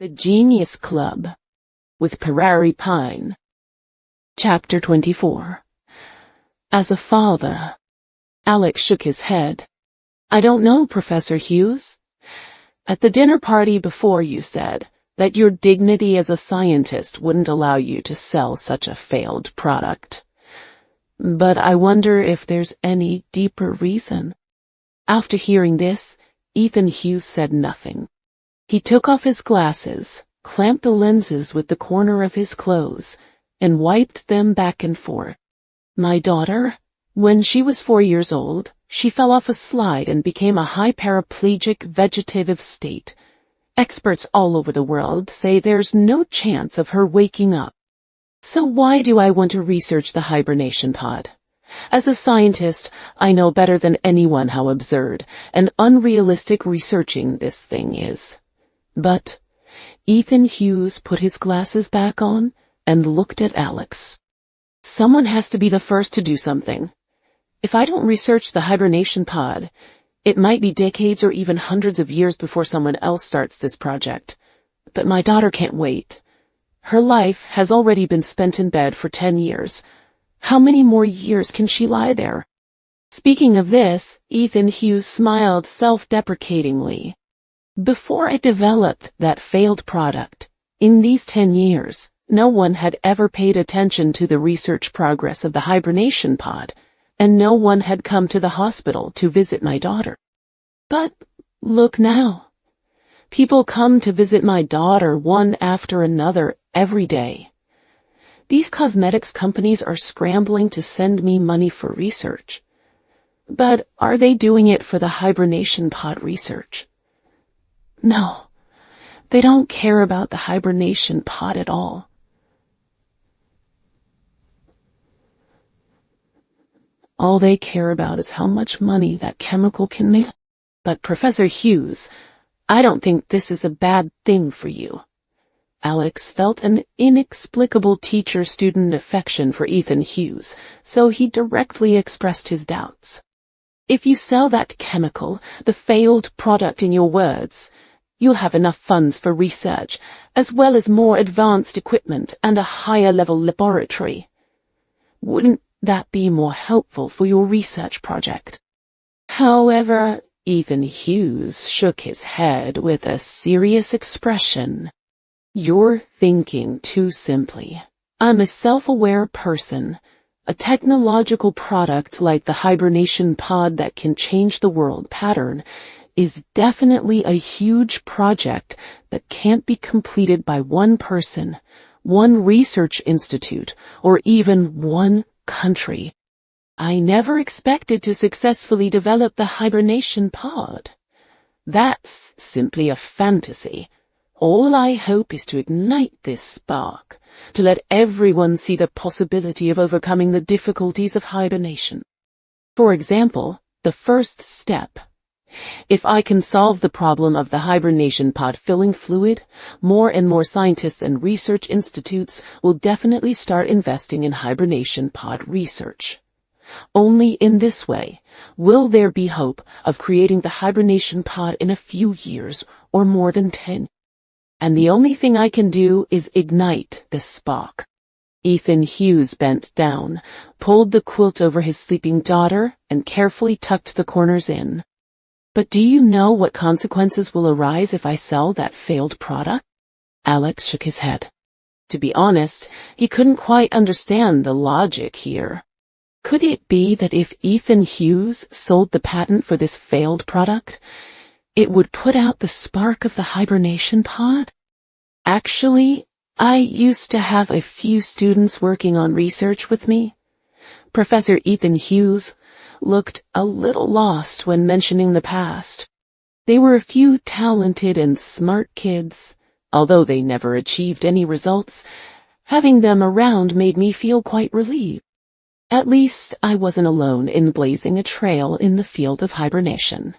The Genius Club with Prairie Pine. Chapter 24. As a father. Alex shook his head. I don't know, Professor Hughes. At the dinner party before you said that your dignity as a scientist wouldn't allow you to sell such a failed product. But I wonder if there's any deeper reason. After hearing this, Ethan Hughes said nothing. He took off his glasses, clamped the lenses with the corner of his clothes, and wiped them back and forth. My daughter, when she was 4 years old, she fell off a slide and became a high paraplegic vegetative state. Experts all over the world say there's no chance of her waking up. So why do I want to research the hibernation pod? As a scientist, I know better than anyone how absurd and unrealistic researching this thing is. But Ethan Hughes put his glasses back on and looked at Alex. Someone has to be the first to do something. If I don't research the hibernation pod, it might be decades or even hundreds of years before someone else starts this project. But my daughter can't wait. Her life has already been spent in bed for 10 years. How many more years can she lie there? Speaking of this, Ethan Hughes smiled self-deprecatingly. Before I developed that failed product, in these 10 years, no one had ever paid attention to the research progress of the hibernation pod, and no one had come to the hospital to visit my daughter. But look now. People come to visit my daughter one after another every day. These cosmetics companies are scrambling to send me money for research. But are they doing it for the hibernation pod research? No, they don't care about the hibernation pod at all. All they care about is how much money that chemical can make. But Professor Hughes, I don't think this is a bad thing for you. Alex felt an inexplicable teacher-student affection for Ethan Hughes, so he directly expressed his doubts. If you sell that chemical, the failed product in your words, you'll have enough funds for research, as well as more advanced equipment and a higher-level laboratory. Wouldn't that be more helpful for your research project? However, Ethan Hughes shook his head with a serious expression. You're thinking too simply. I'm a self-aware person. A technological product like the hibernation pod that can change the world pattern is definitely a huge project that can't be completed by one person, one research institute, or even one country. I never expected to successfully develop the hibernation pod. That's simply a fantasy. All I hope is to ignite this spark, to let everyone see the possibility of overcoming the difficulties of hibernation. For example, the first step. If I can solve the problem of the hibernation pod filling fluid, more and more scientists and research institutes will definitely start investing in hibernation pod research. Only in this way will there be hope of creating the hibernation pod in a few years or more than 10. And the only thing I can do is ignite this spark. Ethan Hughes bent down, pulled the quilt over his sleeping daughter, and carefully tucked the corners in. But do you know what consequences will arise if I sell that failed product? Alex shook his head. To be honest, he couldn't quite understand the logic here. Could it be that if Ethan Hughes sold the patent for this failed product, it would put out the spark of the hibernation pod? Actually, I used to have a few students working on research with me. Professor Ethan Hughes looked a little lost when mentioning the past. They were a few talented and smart kids. Although they never achieved any results, having them around made me feel quite relieved. At least I wasn't alone in blazing a trail in the field of hibernation.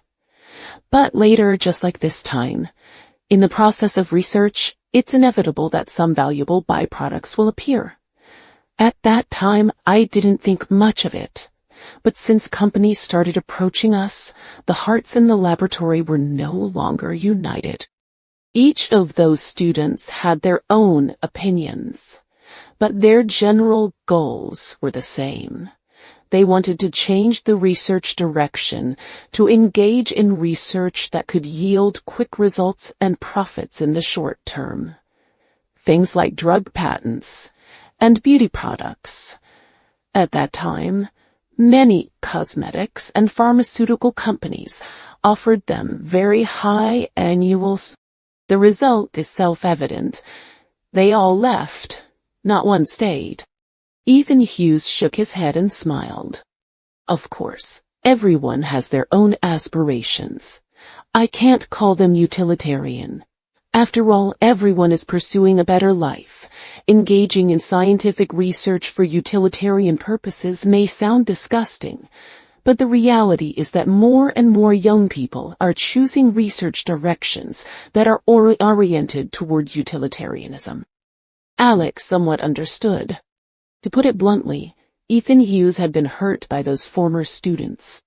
But later, just like this time, in the process of research, it's inevitable that some valuable byproducts will appear. At that time, I didn't think much of it. But since companies started approaching us, the hearts in the laboratory were no longer united. Each of those students had their own opinions, but their general goals were the same. They wanted to change the research direction, to engage in research that could yield quick results and profits in the short term. Things like drug patents and beauty products. At that time, many cosmetics and pharmaceutical companies offered them very high annuals. The result is self-evident. They all left. Not one stayed. Ethan Hughes shook his head and smiled. Of course, everyone has their own aspirations. I can't call them utilitarian. After all, everyone is pursuing a better life. Engaging in scientific research for utilitarian purposes may sound disgusting, but the reality is that more and more young people are choosing research directions that are oriented toward utilitarianism. Alex somewhat understood. To put it bluntly, Ethan Hughes had been hurt by those former students.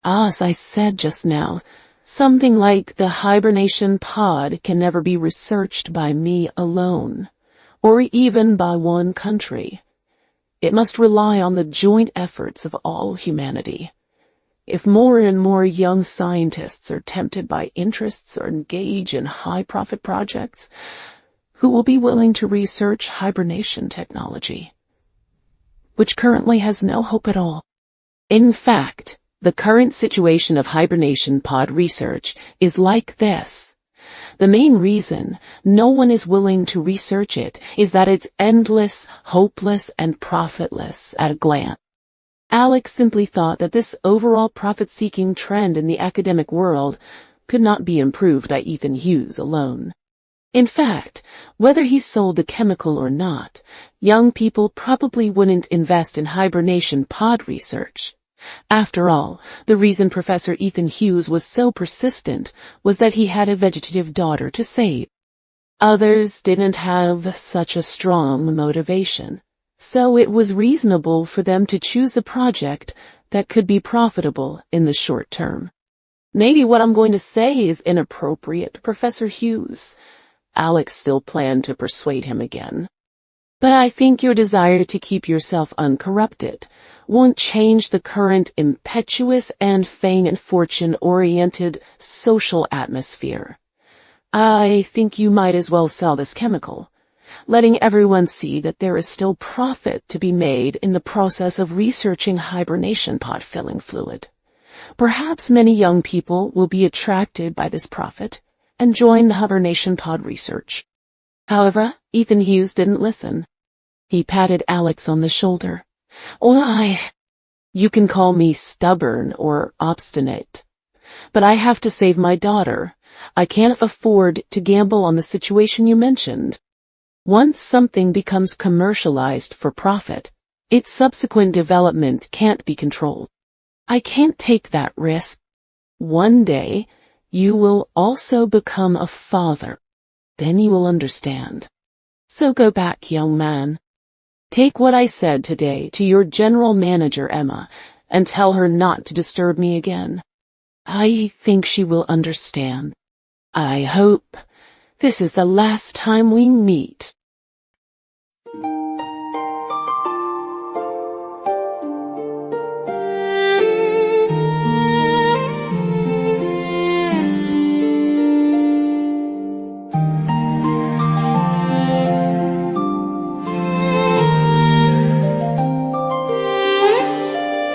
As I said just now, something like the hibernation pod can never be researched by me alone, or even by one country. It must rely on the joint efforts of all humanity. If more and more young scientists are tempted by interests or engage in high-profit projects, who will be willing to research hibernation technology, which currently has no hope at all? In fact, the current situation of hibernation pod research is like this. The main reason no one is willing to research it is that it's endless, hopeless, and profitless at a glance. Alex simply thought that this overall profit-seeking trend in the academic world could not be improved by Ethan Hughes alone. In fact, whether he sold the chemical or not, young people probably wouldn't invest in hibernation pod research. After all, the reason Professor Ethan Hughes was so persistent was that he had a vegetative daughter to save. Others didn't have such a strong motivation, so it was reasonable for them to choose a project that could be profitable in the short term. Maybe what I'm going to say is inappropriate, Professor Hughes. Alex still planned to persuade him again. But I think your desire to keep yourself uncorrupted won't change the current impetuous and fame and fortune-oriented social atmosphere. I think you might as well sell this chemical, letting everyone see that there is still profit to be made in the process of researching hibernation pod filling fluid. Perhaps many young people will be attracted by this profit and join the hibernation pod research. However, Ethan Hughes didn't listen. He patted Alex on the shoulder. You can call me stubborn or obstinate, but I have to save my daughter. I can't afford to gamble on the situation you mentioned. Once something becomes commercialized for profit, its subsequent development can't be controlled. I can't take that risk. One day, you will also become a father. Then you will understand. So go back, young man. Take what I said today to your general manager, Emma, and tell her not to disturb me again. I think she will understand. I hope this is the last time we meet.